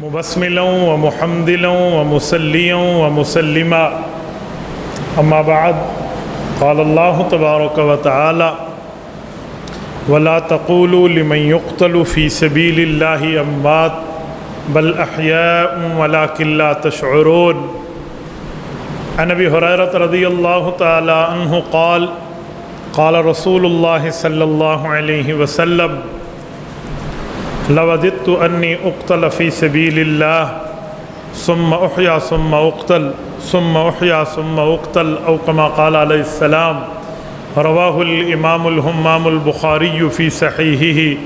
مبسملا ومحمدلا ومسليا ومسلما أما بعد قال الله تبارك وتعالى ولا تقولوا لمن يقتل في سبيل الله أموات بل أحياء ولكن لا تشعرون عن أبي هريرة رضي الله تعالى عنه قال قال رسول الله صلى الله عليه وسلم لوددت أني أقتل في سبيل الله ثم أحيا ثم أقتل ثم أحيا ثم أقتل أو كما قال عليه السلام رواه الإمام الهمام البخاري في صحيحه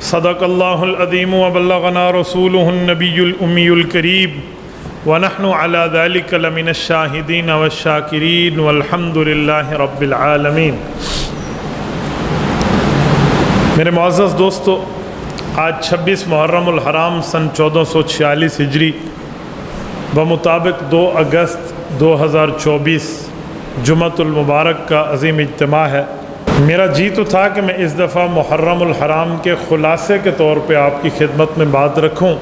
صدق الله العظيم وبلغنا رسوله النبي الأمي الكريم ونحن على ذلك لمن الشاهدين والشاكرين والحمد لله رب العالمين۔ میرے معزز دوستو، آج 26 محرم الحرام سن 1446 ہجری بمطابق 2 اگست 2024 جمعۃ المبارک کا عظیم اجتماع ہے۔ میرا جی تو تھا کہ میں اس دفعہ محرم الحرام کے خلاصے کے طور پہ آپ کی خدمت میں بات رکھوں،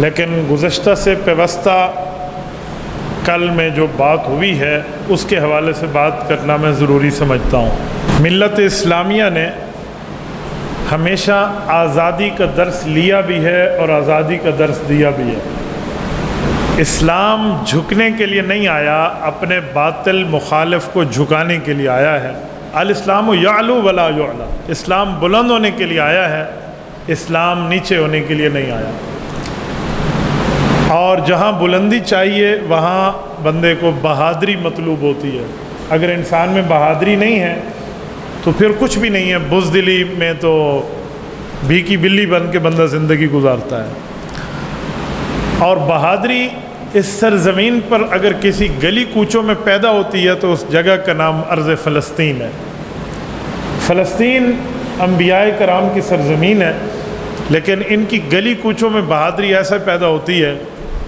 لیکن گزشتہ سے پیوستہ کل میں جو بات ہوئی ہے اس کے حوالے سے بات کرنا میں ضروری سمجھتا ہوں۔ ملت اسلامیہ نے ہمیشہ آزادی کا درس لیا بھی ہے اور آزادی کا درس دیا بھی ہے۔ اسلام جھکنے کے لیے نہیں آیا، اپنے باطل مخالف کو جھکانے کے لیے آیا ہے۔ الاسلام یعلو ولا یعلی، اسلام بلند ہونے کے لیے آیا ہے، اسلام نیچے ہونے کے لیے نہیں آیا۔ اور جہاں بلندی چاہیے وہاں بندے کو بہادری مطلوب ہوتی ہے۔ اگر انسان میں بہادری نہیں ہے تو پھر کچھ بھی نہیں ہے، بزدلی میں تو بھیکی بلی بن کے بندہ زندگی گزارتا ہے۔ اور بہادری اس سرزمین پر اگر کسی گلی کوچوں میں پیدا ہوتی ہے تو اس جگہ کا نام ارض فلسطین ہے۔ فلسطین انبیاء کرام کی سرزمین ہے، لیکن ان کی گلی کوچوں میں بہادری ایسا پیدا ہوتی ہے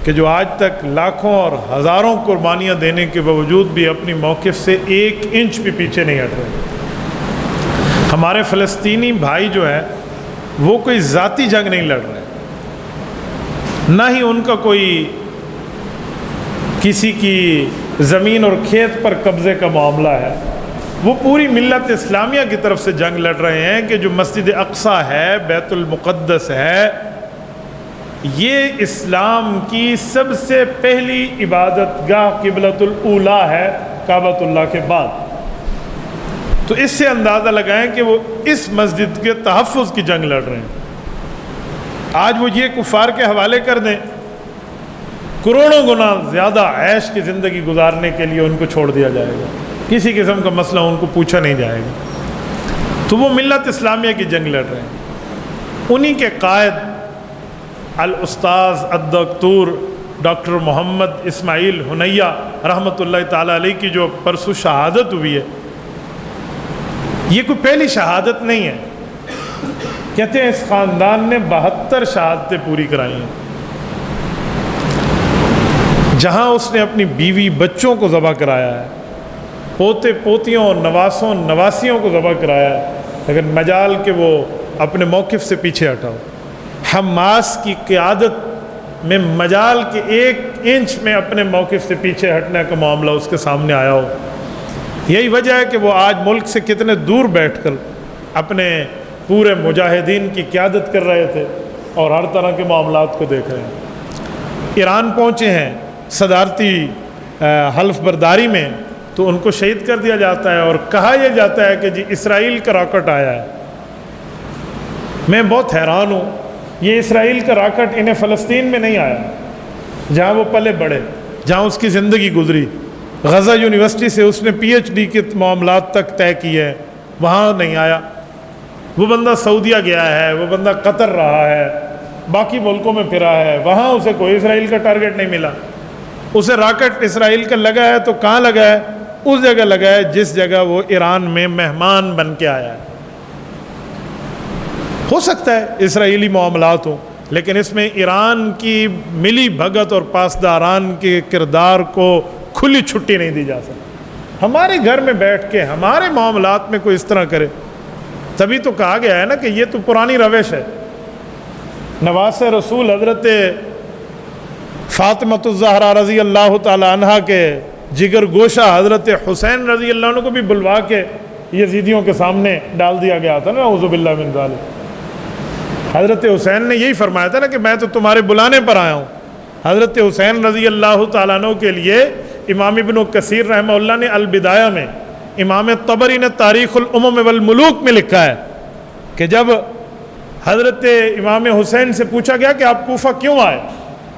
کہ جو آج تک لاکھوں اور ہزاروں قربانیاں دینے کے باوجود بھی اپنی موقف سے 1 انچ بھی پیچھے نہیں ہٹ رہے۔ ہمارے فلسطینی بھائی جو ہے وہ کوئی ذاتی جنگ نہیں لڑ رہے، نہ ہی ان کا کوئی کسی کی زمین اور کھیت پر قبضے کا معاملہ ہے، وہ پوری ملت اسلامیہ کی طرف سے جنگ لڑ رہے ہیں کہ جو مسجد اقصیٰ ہے، بیت المقدس ہے، یہ اسلام کی سب سے پہلی عبادت گاہ قبلۃ الاولیٰ ہے کعبۃ اللہ کے بعد۔ تو اس سے اندازہ لگائیں کہ وہ اس مسجد کے تحفظ کی جنگ لڑ رہے ہیں۔ آج وہ یہ کفار کے حوالے کر دیں، کروڑوں گنا زیادہ عیش کی زندگی گزارنے کے لیے ان کو چھوڑ دیا جائے گا، کسی قسم کا مسئلہ ان کو پوچھا نہیں جائے گا۔ تو وہ ملت اسلامیہ کی جنگ لڑ رہے ہیں۔ انہی کے قائد الاستاذ الدکتور ڈاکٹر محمد اسماعیل ہنیہ رحمۃ اللہ تعالیٰ علیہ کی جو پرسوں شہادت ہوئی ہے، یہ کوئی پہلی شہادت نہیں ہے۔ کہتے ہیں اس خاندان نے 72 شہادتیں پوری کرائی ہیں۔ جہاں اس نے اپنی بیوی بچوں کو ذبح کرایا ہے، پوتے پوتیوں اور نواسوں نواسیوں کو ذبح کرایا ہے، لیکن مجال کہ وہ اپنے موقف سے پیچھے ہٹا ہو۔ حماس کی قیادت میں مجال کے 1 انچ میں اپنے موقف سے پیچھے ہٹنے کا معاملہ اس کے سامنے آیا ہو۔ یہی وجہ ہے کہ وہ آج ملک سے کتنے دور بیٹھ کر اپنے پورے مجاہدین کی قیادت کر رہے تھے اور ہر طرح کے معاملات کو دیکھ رہے ہیں۔ ایران پہنچے ہیں صدارتی حلف برداری میں تو ان کو شہید کر دیا جاتا ہے اور کہا یہ جاتا ہے کہ جی اسرائیل کا راکٹ آیا ہے۔ میں بہت حیران ہوں، یہ اسرائیل کا راکٹ انہیں فلسطین میں نہیں آیا جہاں وہ پلے بڑھے، جہاں اس کی زندگی گزری۔ غزہ یونیورسٹی سے اس نے PhD کے معاملات تک طے کیے ہیں، وہاں نہیں آیا۔ وہ بندہ سعودیہ گیا ہے، وہ بندہ قطر رہا ہے، باقی ملکوں میں پھرا ہے، وہاں اسے کوئی اسرائیل کا ٹارگٹ نہیں ملا۔ اسے راکٹ اسرائیل کا لگا ہے تو کہاں لگا ہے؟ اس جگہ لگا ہے جس جگہ وہ ایران میں مہمان بن کے آیا ہے۔ ہو سکتا ہے اسرائیلی معاملات ہوں، لیکن اس میں ایران کی ملی بھگت اور پاسداران کے کردار کو کھلی چھٹی نہیں دی جا سکتی۔ ہمارے گھر میں بیٹھ کے ہمارے معاملات میں کوئی اس طرح کرے، تبھی تو کہا گیا ہے نا کہ یہ تو پرانی روش ہے۔ نواس رسول حضرت فاطمۃ الزہرا رضی اللہ تعالی عنہا کے جگر گوشہ حضرت حسین رضی اللہ عنہ کو بھی بلوا کے یزیدیوں کے سامنے ڈال دیا گیا تھا نا، اعوذ باللہ من ذالک۔ حضرت حسین نے یہی فرمایا تھا نا کہ میں تو تمہارے بلانے پر آیا ہوں۔ حضرت حسین رضی اللہ تعالیٰ عنہ کے لیے امام ابن کثیر رحمہ اللہ نے البدایہ میں، امام طبری نے تاریخ الامم والملوک میں لکھا ہے کہ جب حضرت امام حسین سے پوچھا گیا کہ آپ کوفہ کیوں آئے،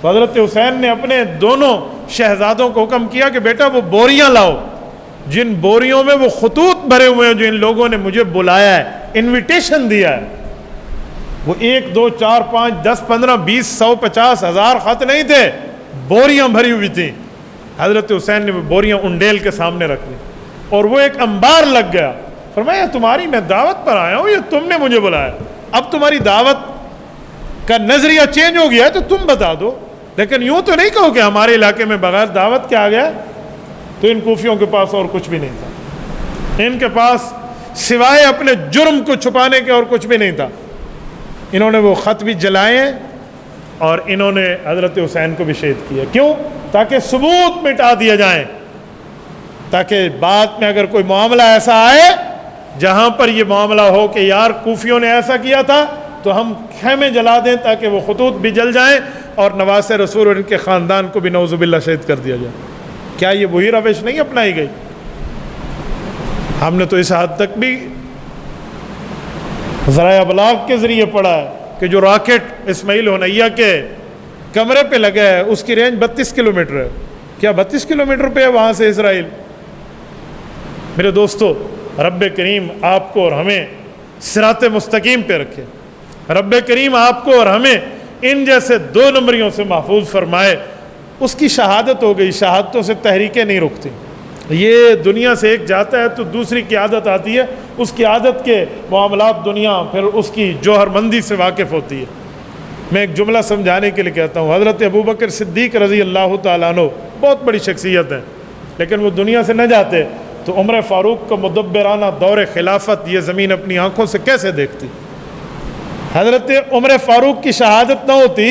تو حضرت حسین نے اپنے دونوں شہزادوں کو حکم کیا کہ بیٹا وہ بوریاں لاؤ جن بوریوں میں وہ خطوط بھرے ہوئے ہیں جو ان لوگوں نے مجھے بلایا ہے، انویٹیشن دیا ہے۔ وہ 1 2 4 5 10 15 20 100 50 1000 خط نہیں تھے، بوریاں بھری ہوئی تھیں۔ حضرت حسین نے وہ بوریاں انڈیل کے سامنے رکھ لی اور وہ ایک انبار لگ گیا۔ فرمایا تمہاری میں دعوت پر آیا ہوں، یہ تم نے مجھے بلایا، اب تمہاری دعوت کا نظریہ چینج ہو گیا ہے تو تم بتا دو، لیکن یوں تو نہیں کہو کہ ہمارے علاقے میں بغیر دعوت کے آ گیا۔ تو ان کوفیوں کے پاس اور کچھ بھی نہیں تھا، ان کے پاس سوائے اپنے جرم کو چھپانے کے اور کچھ بھی نہیں تھا۔ انہوں نے وہ خط بھی جلائے اور انہوں نے حضرت حسین کو بھی شہید کیا۔ کیوں؟ تاکہ ثبوت مٹا دیا جائیں، تاکہ بعد میں اگر کوئی معاملہ ایسا آئے جہاں پر یہ معاملہ ہو کہ یار کوفیوں نے ایسا کیا تھا تو ہم خیمے جلا دیں تاکہ وہ خطوط بھی جل جائیں اور نواس رسول اور ان کے خاندان کو بھی نعوذ باللہ شہید کر دیا جائے۔ کیا یہ وہی روش نہیں اپنائی گئی؟ ہم نے تو اس حد تک بھی ذرائع ابلاغ کے ذریعے پڑھا ہے کہ جو راکٹ اسماعیل ہنیہ کے کمرے پہ لگا ہے اس کی رینج 32 کلومیٹر ہے۔ کیا 32 کلومیٹر پہ ہے وہاں سے اسرائیل؟ میرے دوستو، رب کریم آپ کو اور ہمیں صراط مستقیم پہ رکھے، رب کریم آپ کو اور ہمیں ان جیسے 2 نمبریوں سے محفوظ فرمائے۔ اس کی شہادت ہو گئی، شہادتوں سے تحریکیں نہیں رکتی۔ یہ دنیا سے ایک جاتا ہے تو دوسری کی عادت آتی ہے، اس کی عادت کے معاملات دنیا پھر اس کی جوہر مندی سے واقف ہوتی ہے۔ میں ایک جملہ سمجھانے کے لیے کہتا ہوں، حضرت ابوبکر صدیق رضی اللہ تعالیٰ عنہ بہت بڑی شخصیت ہیں، لیکن وہ دنیا سے نہ جاتے تو عمر فاروق کا مدبرانہ دور خلافت یہ زمین اپنی آنکھوں سے کیسے دیکھتی؟ حضرت عمر فاروق کی شہادت نہ ہوتی،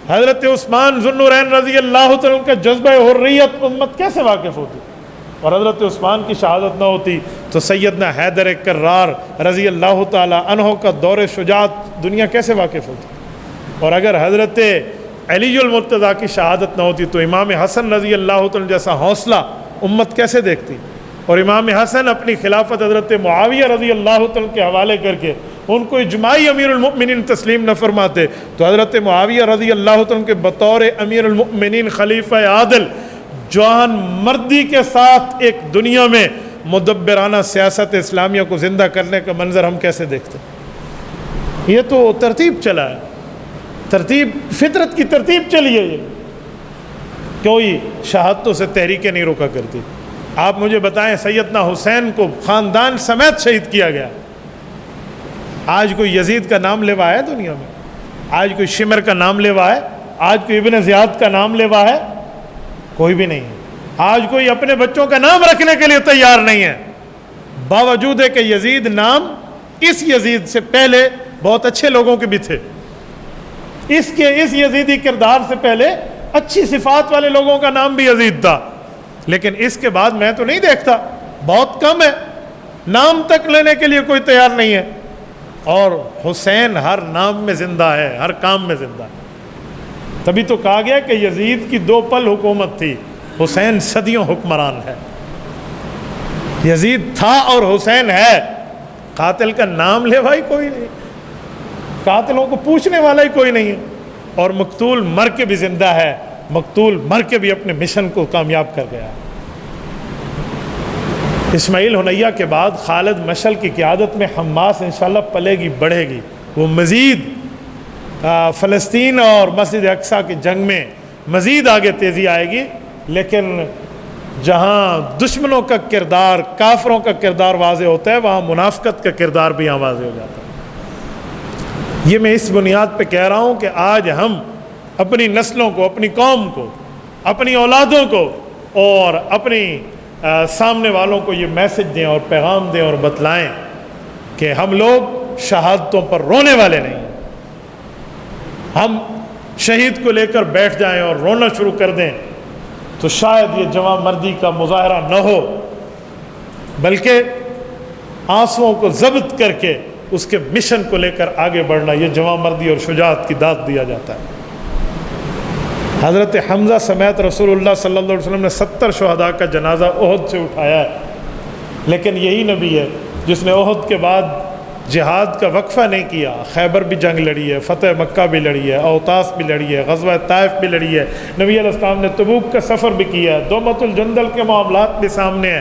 حضرت عثمان ذو النورین رضی اللہ تعالیٰ کا جذبہ حریت امت کیسے واقف ہوتی؟ اور حضرت عثمان کی شہادت نہ ہوتی تو سیدنا حیدر کرار رضی اللہ تعالیٰ عنہ کا دور شجاعت دنیا کیسے واقف ہوتی؟ اور اگر حضرت علی المرتضیٰ کی شہادت نہ ہوتی تو امام حسن رضی اللہ تعالیٰ جیسا حوصلہ امت کیسے دیکھتی؟ اور امام حسن اپنی خلافت حضرت معاویہ رضی اللہ تعالیٰ کے حوالے کر کے ان کو اجماعی امیر المؤمنین تسلیم نہ فرماتے تو حضرت معاویہ رضی اللہ تعالیٰ کے بطور امیر المؤمنین خلیفہ عادل جوان مردی کے ساتھ ایک دنیا میں مدبرانہ سیاست اسلامیہ کو زندہ کرنے کا منظر ہم کیسے دیکھتے؟ یہ تو ترتیب چلا ہے، ترتیب فطرت کی ترتیب چلی ہے۔ یہ کوئی شہادتوں سے تحریکیں نہیں روکا کرتی۔ آپ مجھے بتائیں، سیدنا حسین کو خاندان سمیت شہید کیا گیا، آج کوئی یزید کا نام لیوا ہے دنیا میں؟ آج کوئی شمر کا نام لیوا ہے؟ آج کوئی ابن زیاد کا نام لیوا ہے؟ کوئی بھی نہیں ہے۔ آج کوئی اپنے بچوں کا نام رکھنے کے لیے تیار نہیں ہے، باوجود ہے کہ یزید نام اس یزید سے پہلے بہت اچھے لوگوں کے بھی تھے، اس یزیدی کردار سے پہلے اچھی صفات والے لوگوں کا نام بھی یزید تھا، لیکن اس کے بعد میں تو نہیں دیکھتا، بہت کم ہے، نام تک لینے کے لیے کوئی تیار نہیں ہے۔ اور حسین ہر نام میں زندہ ہے، ہر کام میں زندہ ہے۔ تبھی تو کہا گیا کہ یزید کی 2 پل حکومت تھی، حسین صدیوں حکمران ہے۔ یزید تھا اور حسین ہے، قاتل کا نام لیوا ہی کوئی نہیں، قاتلوں کو پوچھنے والا ہی کوئی نہیں ہے، اور مقتول مر کے بھی زندہ ہے، مقتول مر کے بھی اپنے مشن کو کامیاب کر گیا۔ اسماعیل ہنیہ کے بعد خالد مشعل کی قیادت میں حماس انشاءاللہ پلے گی، بڑھے گی، وہ مزید فلسطین اور مسجد اقصیٰ کی جنگ میں مزید آگے تیزی آئے گی، لیکن جہاں دشمنوں کا کردار، کافروں کا کردار واضح ہوتا ہے، وہاں منافقت کا کردار بھی یہاں واضح ہو جاتا ہے۔ یہ میں اس بنیاد پہ کہہ رہا ہوں کہ آج ہم اپنی نسلوں کو، اپنی قوم کو، اپنی اولادوں کو اور اپنی سامنے والوں کو یہ میسج دیں اور پیغام دیں اور بتلائیں کہ ہم لوگ شہادتوں پر رونے والے نہیں ہیں، ہم شہید کو لے کر بیٹھ جائیں اور رونا شروع کر دیں تو شاید یہ جواں مردی کا مظاہرہ نہ ہو، بلکہ آنسوؤں کو ضبط کر کے اس کے مشن کو لے کر آگے بڑھنا، یہ جواں مردی اور شجاعت کی داد دیا جاتا ہے۔ حضرت حمزہ سمیت رسول اللہ صلی اللہ علیہ وسلم نے 70 شہداء کا جنازہ احد سے اٹھایا ہے، لیکن یہی نبی ہے جس نے احد کے بعد جہاد کا وقفہ نہیں کیا، خیبر بھی جنگ لڑی ہے، فتح مکہ بھی لڑی ہے، اوطاس بھی لڑی ہے، غزوہ طائف بھی لڑی ہے، نبی علیہ السلام نے تبوک کا سفر بھی کیا ہے، دومۃ الجندل کے معاملات بھی سامنے ہیں۔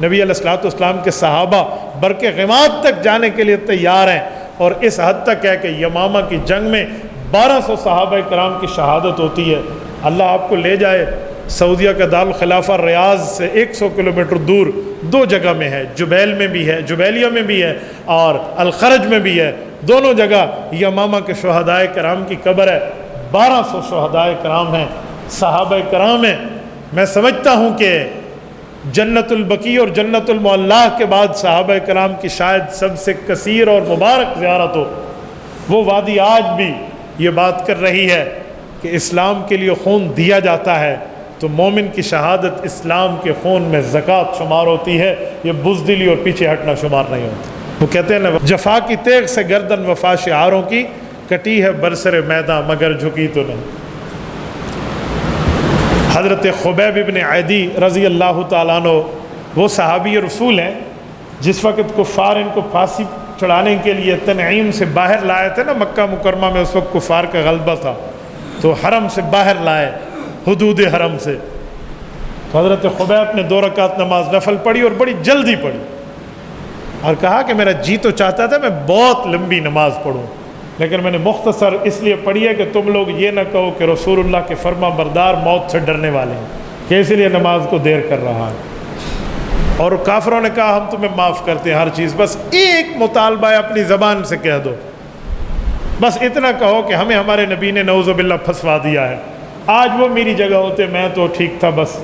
نبی علیہ السلام کے صحابہ برق غماد تک جانے کے لیے تیار ہیں، اور اس حد تک ہے کہ یمامہ کی جنگ میں 1200 صحابہ کرام کی شہادت ہوتی ہے۔ اللہ آپ کو لے جائے، سعودیہ کا دارالخلافہ ریاض سے 100 کلومیٹر دور 2 جگہ میں ہے، جبیل میں بھی ہے، جبیلیہ میں بھی ہے، اور الخرج میں بھی ہے، دونوں جگہ یمامہ کے شہدائے کرام کی قبر ہے۔ 1200 شہدائے کرام ہیں، صحابہ کرام ہیں۔ میں سمجھتا ہوں کہ جنت البقیع اور جنت المعلیٰ کے بعد صحابہ کرام کی شاید سب سے کثیر اور مبارک زیارت ہو۔ وہ وادی آج بھی یہ بات کر رہی ہے کہ اسلام کے لیے خون دیا جاتا ہے تو مومن کی شہادت اسلام کے خون میں زکوٰۃ شمار ہوتی ہے، یہ بزدلی اور پیچھے ہٹنا شمار نہیں ہوتا۔ وہ کہتے ہیں نا، جفا کی تیغ سے گردن وفا شعاروں کی کٹی ہے برسر میداں مگر جھکی تو نہیں۔ حضرت خبیب ابن عدی رضی اللہ تعالیٰ عنہ وہ صحابی رسول ہیں جس وقت کفار ان کو پھانسی چڑھانے کے لیے تنعیم سے باہر لائے تھے نا، مکہ مکرمہ میں اس وقت کفار کا غلبہ تھا، تو حرم سے باہر لائے، حدود حرم سے۔ تو حضرت خبیب نے 2 رکعت نماز نفل پڑھی اور بڑی جلدی پڑھی، اور کہا کہ میرا جی تو چاہتا تھا میں بہت لمبی نماز پڑھوں، لیکن میں نے مختصر اس لیے پڑھی ہے کہ تم لوگ یہ نہ کہو کہ رسول اللہ کے فرما بردار موت سے ڈرنے والے ہیں، کہ اس لیے نماز کو دیر کر رہا ہے۔ اور کافروں نے کہا ہم تمہیں معاف کرتے ہیں ہر چیز، بس ایک مطالبہ ہے اپنی زبان سے کہہ دو، بس اتنا کہو کہ ہمیں ہمارے نبی نے نعوذ باللہ پھنسوا دیا ہے، آج وہ میری جگہ ہوتے میں تو ٹھیک تھا۔ بس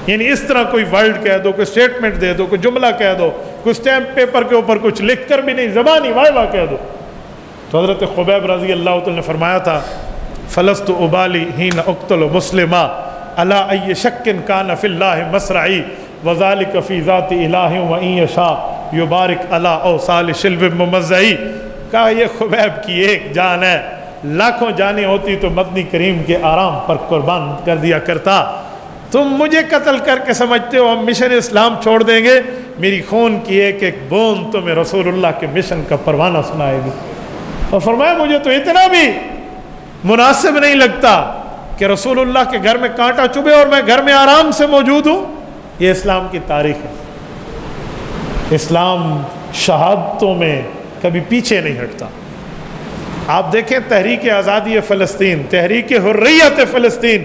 یعنی اس طرح کوئی ورڈ کہہ دو، کوئی سٹیٹمنٹ دے دو، کوئی جملہ کہہ دو، کوئی سٹیمپ پیپر کے اوپر کچھ لکھ کر بھی نہیں، زبانی واہ واہ کہہ دو۔ تو حضرت خبیب رضی اللہ تعالی نے فرمایا تھا، فلست ابالی حین اقتل مسلما علی ای شک کان فی اللہ مسرعی وذالک فی ذات الہ وان یشاء یبارک علی اوصال شلو ممزعی۔ کہا یہ خبیب کی ایک جان ہے، لاکھوں جانیں ہوتی تو مدنی کریم کے آرام پر قربان کر دیا کرتا، تم مجھے قتل کر کے سمجھتے ہو ہم مشن اسلام چھوڑ دیں گے؟ میری خون کی ایک ایک بوند تمہیں رسول اللہ کے مشن کا پروانہ سنائے گی۔ اور فرمایا مجھے تو اتنا بھی مناسب نہیں لگتا کہ رسول اللہ کے گھر میں کانٹا چبھے اور میں گھر میں آرام سے موجود ہوں۔ یہ اسلام کی تاریخ ہے، اسلام شہادتوں میں کبھی پیچھے نہیں ہٹتا۔ آپ دیکھیں تحریک آزادی فلسطین، تحریک حریت فلسطین،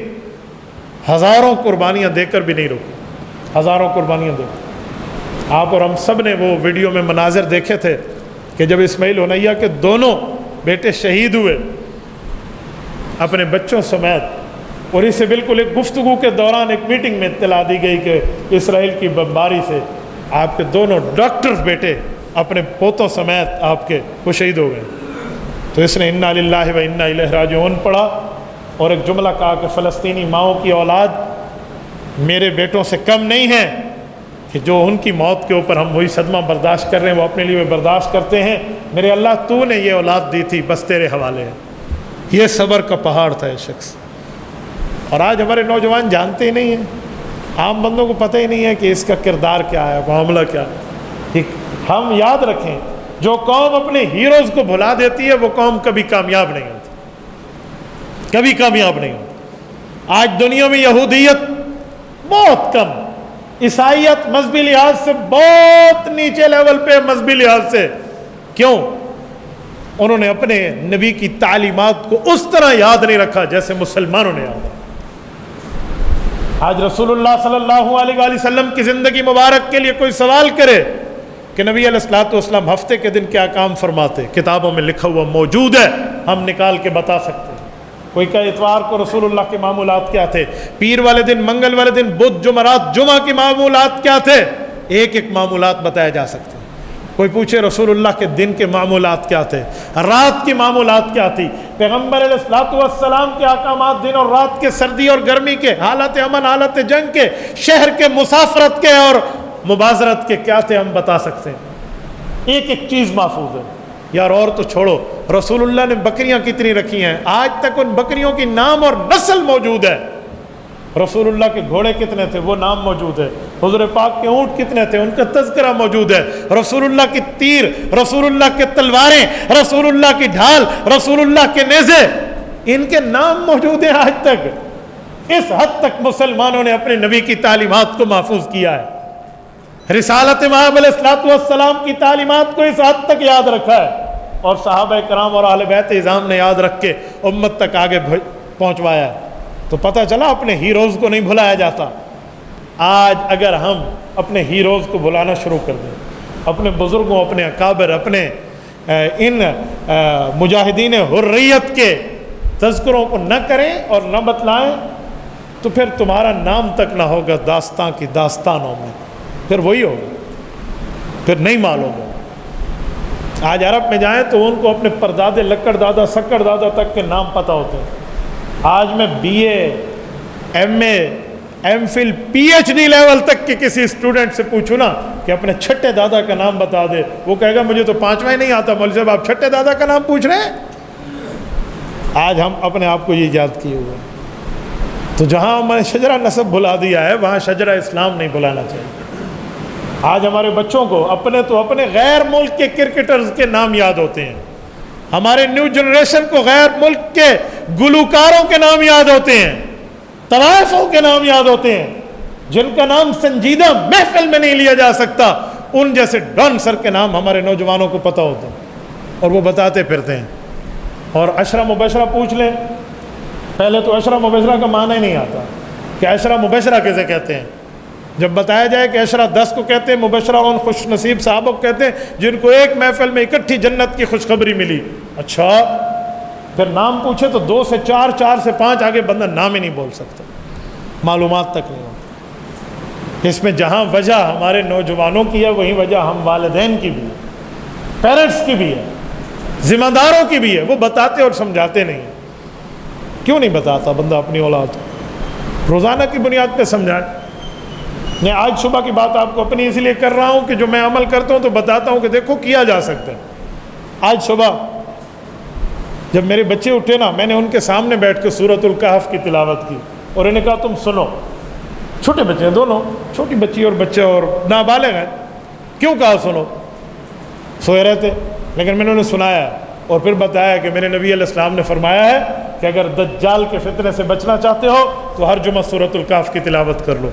ہزاروں قربانیاں دے کر بھی نہیں رکی، ہزاروں قربانیاں دے کر۔ آپ اور ہم سب نے وہ ویڈیو میں مناظر دیکھے تھے کہ جب اسماعیل ہنیہ کے دونوں بیٹے شہید ہوئے اپنے بچوں سمیت، اور اس سے بالکل ایک گفتگو کے دوران ایک میٹنگ میں اطلاع دی گئی کہ اسرائیل کی بمباری سے آپ کے دونوں ڈاکٹرز بیٹے اپنے پوتوں سمیت آپ کے وہ شہید ہو گئے۔ تو اس نے انا للہ و انا الیہ راجعون پڑھا اور ایک جملہ کہا کہ فلسطینی ماؤں کی اولاد میرے بیٹوں سے کم نہیں ہے، کہ جو ان کی موت کے اوپر ہم وہی صدمہ برداشت کر رہے ہیں وہ اپنے لیے برداشت کرتے ہیں، میرے اللہ تو نے یہ اولاد دی تھی بس تیرے حوالے ہے۔ یہ صبر کا پہاڑ تھا یہ شخص، اور آج ہمارے نوجوان جانتے ہی نہیں ہیں، عام بندوں کو پتہ ہی نہیں ہے کہ اس کا کردار کیا ہے، معاملہ کیا ہے۔ ہم یاد رکھیں جو قوم اپنے ہیروز کو بھلا دیتی ہے وہ قوم کبھی کامیاب نہیں ہوتی، کبھی کامیاب نہیں ہوتی۔ آج دنیا میں یہودیت بہت کم، عیسائیت مذہبی لحاظ سے بہت نیچے لیول پہ، مذہبی لحاظ سے کیوں؟ انہوں نے اپنے نبی کی تعلیمات کو اس طرح یاد نہیں رکھا جیسے مسلمانوں نے یاد رکھا۔ آج رسول اللہ صلی اللہ علیہ وآلہ وسلم کی زندگی مبارک کے لیے کوئی سوال کرے کہ نبی علیہ الصلوۃ والسلام ہفتے کے دن کیا کام فرماتے، کتابوں میں لکھا ہوا موجود ہے، ہم نکال کے بتا سکتے ہیں۔ کوئی کہ اتوار کو رسول اللہ کے معمولات کیا تھے، پیر والے دن، منگل والے دن، بدھ، جمعرات، جمعہ کے معمولات کیا تھے، ایک ایک معمولات بتایا جا سکتے ہیں۔ کوئی پوچھے رسول اللہ کے دن کے معمولات کیا تھے، رات کی معمولات کیا تھی، پیغمبر علیہ الصلوۃ والسلام کے احکامات دن اور رات کے، سردی اور گرمی کے، حالت امن حالت جنگ کے، شہر کے، مسافرت کے اور مبازرت کے کیا تھے، ہم بتا سکتے ہیں۔ ایک ایک چیز محفوظ ہے یار۔ اور تو چھوڑو، رسول اللہ نے بکریاں کتنی رکھی ہیں، آج تک ان بکریوں کی نام اور نسل موجود ہے۔ رسول اللہ کے گھوڑے کتنے تھے، وہ نام موجود ہے۔ حضور پاک کے اونٹ کتنے تھے، ان کا تذکرہ موجود ہے۔ رسول اللہ کی تیر، رسول اللہ کے تلواریں، رسول اللہ کی ڈھال، رسول اللہ کے نیزے، ان کے نام موجود ہیں آج تک۔ اس حد تک مسلمانوں نے اپنے نبی کی تعلیمات کو محفوظ کیا ہے، رسالت محمد علیہ الصلوۃ والسلام کی تعلیمات کو اس حد تک یاد رکھا ہے، اور صحابہ کرام اور اہل بیت اعظام نے یاد رکھ کے امت تک آگے پہنچوایا ہے۔ تو پتہ چلا اپنے ہیروز کو نہیں بھلایا جاتا۔ آج اگر ہم اپنے ہیروز کو بھلانا شروع کر دیں، اپنے بزرگوں، اپنے اکابر، اپنے ان مجاہدین حریت کے تذکروں کو نہ کریں اور نہ بتلائیں، تو پھر تمہارا نام تک نہ ہوگا داستان کی داستانوں میں، پھر وہی ہوگا، پھر نہیں معلوم ہوگا۔ آج عرب میں جائیں تو ان کو اپنے پردادے، لکڑ دادا، سکڑ دادا تک کے نام پتہ ہوتے ہیں۔ آج میں B A, M A, M Phil, P H D level تک کے کسی اسٹوڈنٹ سے پوچھوں نا کہ اپنے چھٹے دادا کا نام بتا دے، وہ کہے گا مجھے تو 5واں ہی نہیں آتا۔ مولوی صاحب آپ چھٹے دادا کا نام پوچھ رہے ہیں؟ آج ہم اپنے آپ کو یہ یاد کیے ہوئے، تو جہاں ہم نے شجرہ نسب بھلا دیا ہے، وہاں شجرہ اسلام نہیں بھلانا چاہیے۔ آج ہمارے بچوں کو اپنے تو اپنے غیر ملک کے کرکٹرز کے نام یاد ہوتے ہیں، ہمارے نیو جنریشن کو غیر ملک کے گلوکاروں کے نام یاد ہوتے ہیں، طوائفوں کے نام یاد ہوتے ہیں، جن کا نام سنجیدہ محفل میں نہیں لیا جا سکتا، ان جیسے ڈان سر کے نام ہمارے نوجوانوں کو پتہ ہوتے ہیں اور وہ بتاتے پھرتے ہیں۔ اور عشرہ مبشرہ پوچھ لیں، پہلے تو عشرہ مبشرہ کا معنی ہی نہیں آتا کہ عشرہ مبشرہ کیسے کہتے ہیں۔ جب بتایا جائے کہ عشرہ 10 کو کہتے ہیں، مبشرہ ان خوش نصیب صحابہ کو کہتے ہیں جن کو ایک محفل میں اکٹھی جنت کی خوشخبری ملی۔ اچھا، پھر نام پوچھے تو 2 سے 4، 4 سے 5 آگے بندہ نام ہی نہیں بول سکتا، معلومات تک نہیں ہوتی۔ اس میں جہاں وجہ ہمارے نوجوانوں کی ہے، وہیں وجہ ہم والدین کی بھی ہے، پیرنٹس کی بھی ہے، ذمہ داروں کی بھی ہے۔ وہ بتاتے اور سمجھاتے نہیں ہیں۔ کیوں نہیں بتاتا بندہ اپنی اولاد کو؟ روزانہ کی بنیاد پہ سمجھائے۔ میں آج صبح کی بات آپ کو اپنی اس لیے کر رہا ہوں کہ جو میں عمل کرتا ہوں تو بتاتا ہوں کہ دیکھو کیا جا سکتا ہے۔ آج صبح جب میرے بچے اٹھے نا، میں نے ان کے سامنے بیٹھ کے سورۃ الکہف کی تلاوت کی اور انہیں کہا تم سنو۔ چھوٹے بچے ہیں دونوں، چھوٹی بچی اور بچے اور نابالغ ہیں۔ کیوں کہا سنو؟ سوئے رہے تھے، لیکن میں نے انہیں سنایا اور پھر بتایا کہ میرے نبی علیہ السلام نے فرمایا ہے کہ اگر دجال کے فتنے سے بچنا چاہتے ہو تو ہر جمعہ سورۃ الکہف کی تلاوت کر لو۔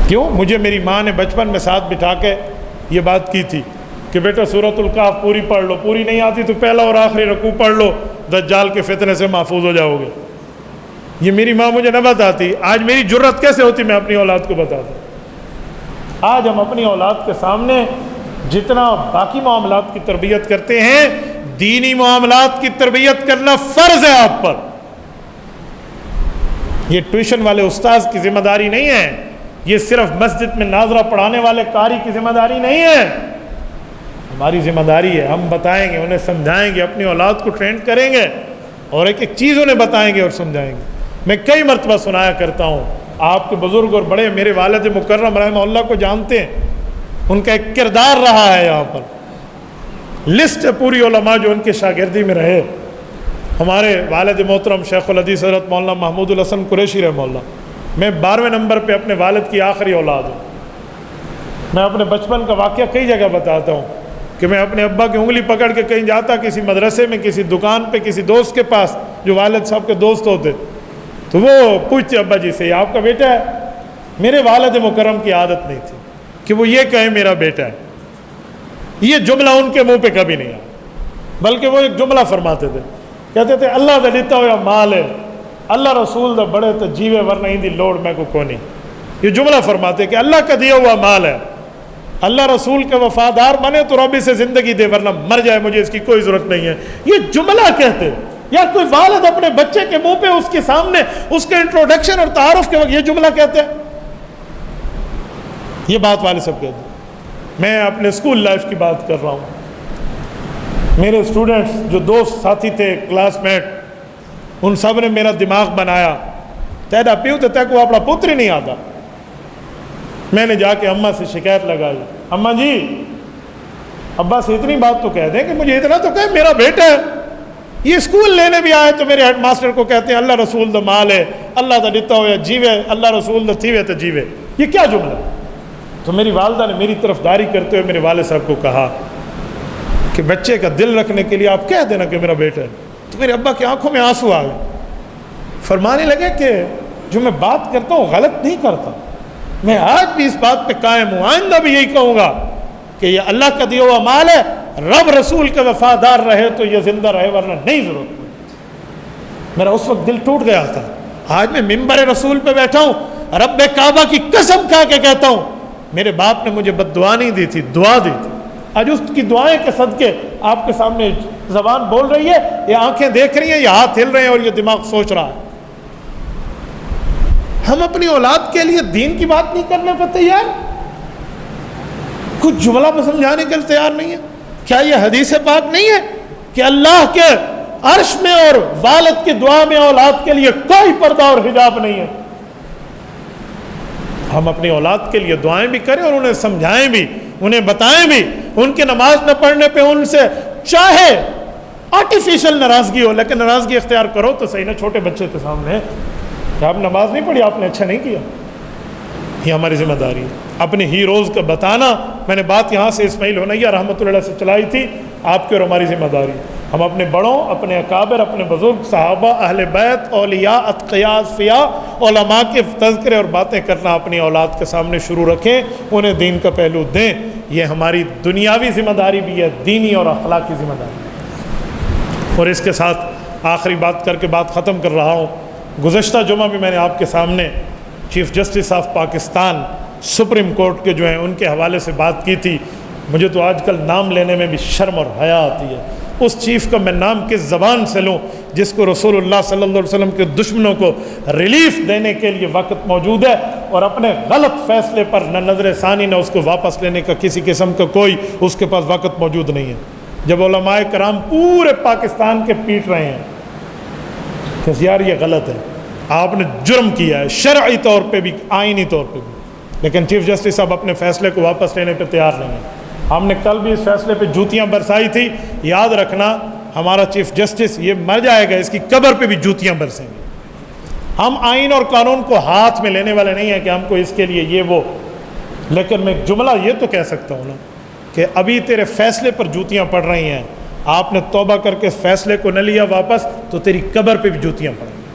کیوں؟ مجھے میری ماں نے بچپن میں ساتھ بٹھا کے یہ بات کی تھی کہ بیٹا سورۃ الکہف پوری پڑھ لو، پوری نہیں آتی تو پہلا اور آخری رکوع پڑھ لو، دجال کے فتنے سے محفوظ ہو جاؤ گے۔ یہ میری ماں مجھے نہ بتاتی، آج میری جرت کیسے ہوتی میں اپنی اولاد کو بتاتا۔ آج ہم اپنی اولاد کے سامنے جتنا باقی معاملات کی تربیت کرتے ہیں، دینی معاملات کی تربیت کرنا فرض ہے آپ پر۔ یہ ٹیوشن والے استاذ کی ذمہ داری نہیں ہے، یہ صرف مسجد میں ناظرہ پڑھانے والے قاری کی ذمہ داری نہیں ہے، ہماری ذمہ داری ہے۔ ہم بتائیں گے، انہیں سمجھائیں گے، اپنی اولاد کو ٹرینڈ کریں گے اور ایک ایک چیز انہیں بتائیں گے اور سمجھائیں گے۔ میں کئی مرتبہ سنایا کرتا ہوں، آپ کے بزرگ اور بڑے میرے والد مکرم رحمہ اللہ کو جانتے ہیں، ان کا ایک کردار رہا ہے یہاں پر، لسٹ ہے پوری علماء جو ان کے شاگردی میں رہے۔ ہمارے والد محترم شیخ الحدیث حضرت مولانا محمود الحسن قریشی رحمہ اللہ، میں 12ویں نمبر پہ اپنے والد کی آخری اولاد ہوں۔ میں اپنے بچپن کا واقعہ کئی جگہ بتاتا ہوں کہ میں اپنے ابا کی انگلی پکڑ کے کہیں جاتا، کسی مدرسے میں، کسی دکان پہ، کسی دوست کے پاس جو والد صاحب کے دوست ہوتے، تو وہ پوچھتے ابا جی سے یہ آپ کا بیٹا ہے؟ میرے والد مکرم کی عادت نہیں تھی کہ وہ یہ کہیں میرا بیٹا ہے، یہ جملہ ان کے منہ پہ کبھی نہیں آیا، بلکہ وہ ایک جملہ فرماتے تھے، کہتے تھے اللہ دا دیتا ہوا مال ہے، اللہ رسول دا بڑے تو جیوے ورنہ ہی دی لوڑ میں کو کونی۔ یہ جملہ فرماتے کہ اللہ کا دیا ہوا مال ہے، اللہ رسول کے وفادار بنے تو رب سے زندگی دے ورنہ مر جائے، مجھے اس کی کوئی ضرورت نہیں ہے۔ یہ جملہ کہتے، یا کوئی والد اپنے بچے کے منہ پہ اس کے سامنے اس کے انٹروڈکشن اور تعارف کے وقت یہ جملہ کہتے ہیں، یہ بات والد صاحب کہتے ہیں۔ میں اپنے اسکول لائف کی بات کر رہا ہوں. میرے اسٹوڈنٹس جو دوست ساتھی تھے کلاس میٹ, ان سب نے میرا دماغ بنایا. تیرا پیو تو تک وہ اپنا پتر ہی نہیں آتا. میں نے جا کے اماں سے شکایت لگائی, اماں جی ابا سے اتنی بات تو کہہ دیں کہ مجھے اتنا تو کہے میرا بیٹا ہے, یہ اسکول لینے بھی آئے تو میرے ہیڈ ماسٹر کو کہتے ہیں اللہ رسول دا مال ہے, اللہ دا دیتا ہو یا جیوے, اللہ رسول دا تھیوے تو جیوے. یہ کیا جملہ ہے؟ تو میری والدہ نے میری طرف داری کرتے ہوئے میرے والد صاحب کو کہا کہ بچے کا دل رکھنے کے لیے آپ کہہ دینا کہ میرا بیٹا ہے. تو میرے ابا کی آنکھوں میں آنسو آ گئے. فرمانے لگے کہ جو میں بات کرتا ہوں غلط نہیں کرتا, میں آج بھی اس بات پہ قائم ہوں, آئندہ بھی یہی کہوں گا کہ یہ اللہ کا دیا ہوا مال ہے, رب رسول کا وفادار رہے تو یہ زندہ رہے, ورنہ نہیں ضرورت. میرا اس وقت دل ٹوٹ گیا تھا. آج میں ممبر رسول پہ بیٹھا ہوں, رب کعبہ کی قسم کھا کے کہتا ہوں میرے باپ نے مجھے بد دعا نہیں دی تھی, دعا دی تھی. آج اس کی دعائیں کے صدقے آپ کے سامنے زبان بول رہی ہے, یہ آنکھیں دیکھ رہی ہیں, یہ ہاتھ ہل رہے ہیں اور یہ دماغ سوچ رہا ہے. ہم اپنی اولاد کے لیے دین کی بات نہیں کرنے پہ تیار, کچھ جملہ پہ سمجھانے کے لیے تیار نہیں ہے. کیا یہ حدیث پاک نہیں ہے کہ اللہ کے عرش میں اور والد کی دعا میں اولاد کے لیے کوئی پردہ اور حجاب نہیں ہے؟ ہم اپنی اولاد کے لیے دعائیں بھی کریں اور انہیں سمجھائیں بھی, انہیں بتائیں بھی. ان کے نماز نہ پڑھنے پہ ان سے چاہے آرٹیفیشل ناراضگی ہو, لیکن ناراضگی اختیار کرو تو صحیح نا چھوٹے بچے کے سامنے کہ آپ نماز نہیں پڑھی, آپ نے اچھا نہیں کیا. یہ ہماری ذمہ داری ہے اپنے ہیروز کا بتانا. میں نے بات یہاں سے اسماعیل ہنیہ رحمۃ اللہ سے چلائی تھی, آپ کی اور ہماری ذمہ داری. ہم اپنے بڑوں, اپنے اکابر, اپنے بزرگ صحابہ, اہل بیت, اولیاء, اتقیاء, اصفیاء, علماء کے تذکرے اور باتیں کرنا اپنی اولاد کے سامنے شروع رکھیں, انہیں دین کا پہلو دیں. یہ ہماری دنیاوی ذمہ داری بھی ہے, دینی اور اخلاقی ذمہ داری. اور اس کے ساتھ آخری بات کر کے بات ختم کر رہا ہوں. گزشتہ جمعہ بھی میں نے آپ کے سامنے chief justice of Pakistan supreme court کے جو ہیں ان کے حوالے سے بات کی تھی. مجھے تو آج کل نام لینے میں بھی شرم اور حیا آتی ہے. اس چیف کا میں نام کس زبان سے لوں جس کو رسول اللہ صلی اللہ علیہ وسلم کے دشمنوں کو ریلیف دینے کے لیے وقت موجود ہے, اور اپنے غلط فیصلے پر نہ نظر ثانی نہ اس کو واپس لینے کا کسی قسم کا کوئی اس کے پاس وقت موجود نہیں ہے. جب علماء کرام پورے پاکستان کے پیٹ رہے ہیں کہ یار یہ غلط ہے, آپ نے جرم کیا ہے شرعی طور پہ بھی, آئینی طور پہ بھی, لیکن چیف جسٹس صاحب اپنے فیصلے کو واپس لینے پہ تیار نہیں ہیں. ہم نے کل بھی اس فیصلے پہ جوتیاں برسائی تھی. یاد رکھنا ہمارا چیف جسٹس یہ مر جائے گا, اس کی قبر پہ بھی جوتیاں برسیں گے. ہم آئین اور قانون کو ہاتھ میں لینے والے نہیں ہیں کہ ہم کو اس کے لیے یہ وہ, لیکن میں جملہ یہ تو کہہ سکتا ہوں نا کہ ابھی تیرے فیصلے پر جوتیاں پڑ رہی ہیں, آپ نے توبہ کر کے اس فیصلے کو نہ لیا واپس تو تیری قبر پہ بھی جوتیاں پڑیں گی.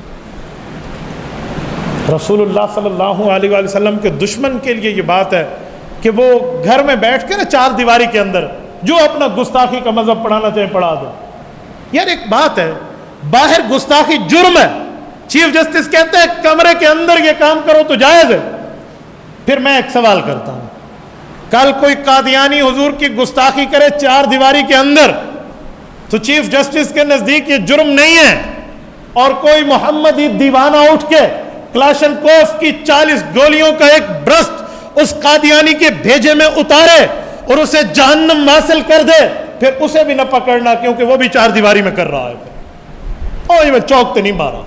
رسول اللہ صلی اللہ علیہ وآلہ وسلم کے دشمن کے لیے یہ بات ہے کہ وہ گھر میں بیٹھ کے نا چار دیواری کے اندر جو اپنا گستاخی کا مذہب پڑھانا چاہے پڑھا دو. یار ایک بات ہے, باہر گستاخی جرم ہے, چیف جسٹس کہتے ہیں کمرے کے اندر یہ کام کرو تو جائز ہے. پھر میں ایک سوال کرتا ہوں, کل کوئی قادیانی حضور کی گستاخی کرے چار دیواری کے اندر تو چیف جسٹس کے نزدیک یہ جرم نہیں ہے, اور کوئی محمدی دیوانہ اٹھ کے کلاشنکوف کی 40 گولیوں کا ایک برسٹ اس قادیانی کے بھیجے میں اتارے اور اسے جہنم واصل کر دے, پھر اسے بھی نہ پکڑنا کیونکہ وہ بھی چار دیواری میں کر رہا ہے. اوہ میں چوک تے نہیں مارا.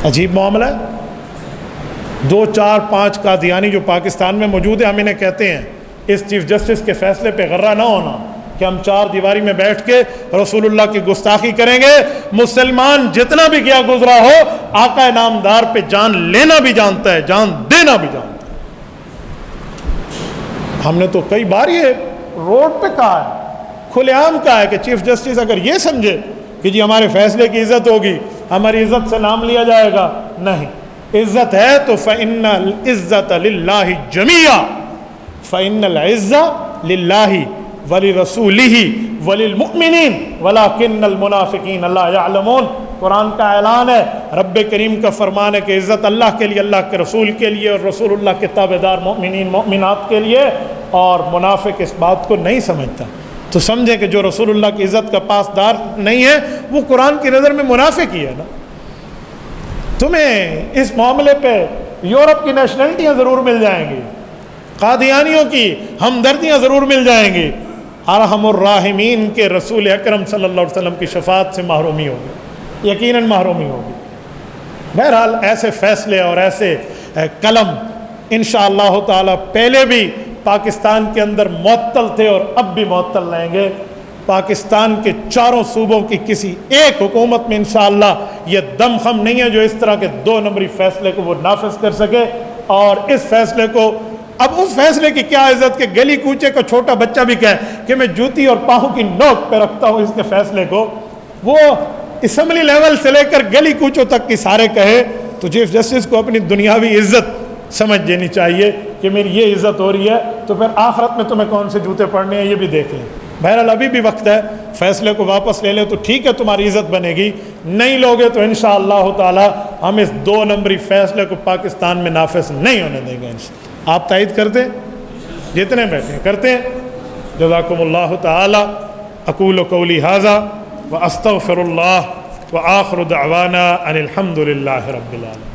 عجیب معاملہ ہے. 2 4 5 قادیانی جو پاکستان میں موجود ہے, ہم انہیں کہتے ہیں اس چیف جسٹس کے فیصلے پہ غرہ نہ ہونا کہ ہم چار دیواری میں بیٹھ کے رسول اللہ کی گستاخی کریں گے. مسلمان جتنا بھی گیا گزرا ہو آقا نامدار پہ جان لینا بھی جانتا ہے, جان دینا بھی جانتا ہے. ہم نے تو کئی بار یہ روڈ پہ کہا ہے, کھلے عام کہا ہے کہ چیف جسٹس اگر یہ سمجھے کہ جی ہمارے فیصلے کی عزت ہوگی, ہماری عزت سے نام لیا جائے گا, نہیں. عزت ہے تو فإن العزت للہ جمیعا, فإن العزت للہ وَلِرَسُولِهِ وَلِلْمُؤْمِنِينَ وَلَكِنَّ الْمُنَافِقِينَ لَا يَعْلَمُونَ. قرآن کا اعلان ہے, رب کریم کا فرمان ہے کہ عزت اللہ کے لیے, اللہ کے رسول کے لیے, اور رسول اللہ کے تابعدار مومنین مومنات کے لیے, اور منافق اس بات کو نہیں سمجھتا. تو سمجھے کہ جو رسول اللہ کی عزت کا پاسدار نہیں ہے وہ قرآن کی نظر میں منافق ہی ہے نا. تمہیں اس معاملے پہ یورپ کی نیشنلٹیاں ضرور مل جائیں گی, قادیانیوں کی ہمدردیاں ضرور مل جائیں گی، ارحم الراحمین کے رسول اکرم صلی اللہ علیہ وسلم کی شفاعت سے محرومی ہوگی، یقیناً محرومی ہوگی۔ بہرحال ایسے فیصلے اور ایسے قلم انشاءاللہ تعالی پہلے بھی پاکستان کے اندر معطل تھے اور اب بھی معطل رہیں گے۔ پاکستان کے چاروں صوبوں کی کسی ایک حکومت میں انشاءاللہ یہ دم خم نہیں ہے جو اس طرح کے 2 نمبری فیصلے کو وہ نافذ کر سکے۔ اور اس فیصلے کو اب اس فیصلے کی کیا عزت کہ گلی کوچے کا چھوٹا بچہ بھی کہے کہ میں جوتی اور پاؤں کی نوک پہ رکھتا ہوں اس کے فیصلے کو، وہ اسمبلی لیول سے لے کر گلی کوچوں تک کی سارے کہے، تو چیف جسٹس کو اپنی دنیاوی عزت سمجھ لینی چاہیے کہ میری یہ عزت ہو رہی ہے، تو پھر آخرت میں تمہیں کون سے جوتے پڑنے ہیں یہ بھی دیکھ لیں۔ بہرحال ابھی بھی وقت ہے، فیصلے کو واپس لے لیں تو ٹھیک ہے، تمہاری عزت بنے گی، نہیں لوگے تو انشاءاللہ تعالی ہم اس 2 نمبری فیصلے کو پاکستان میں نافذ نہیں ہونے دیں گے۔ آپ تائید کرتے ہیں؟ جتنے بیٹھے ہیں کرتے ہیں۔ جزاکم اللہ تعالی۔ اقول قولی ھذا واستغفر اللہ وآخر دعوانا ان الحمد للہ رب العالمین۔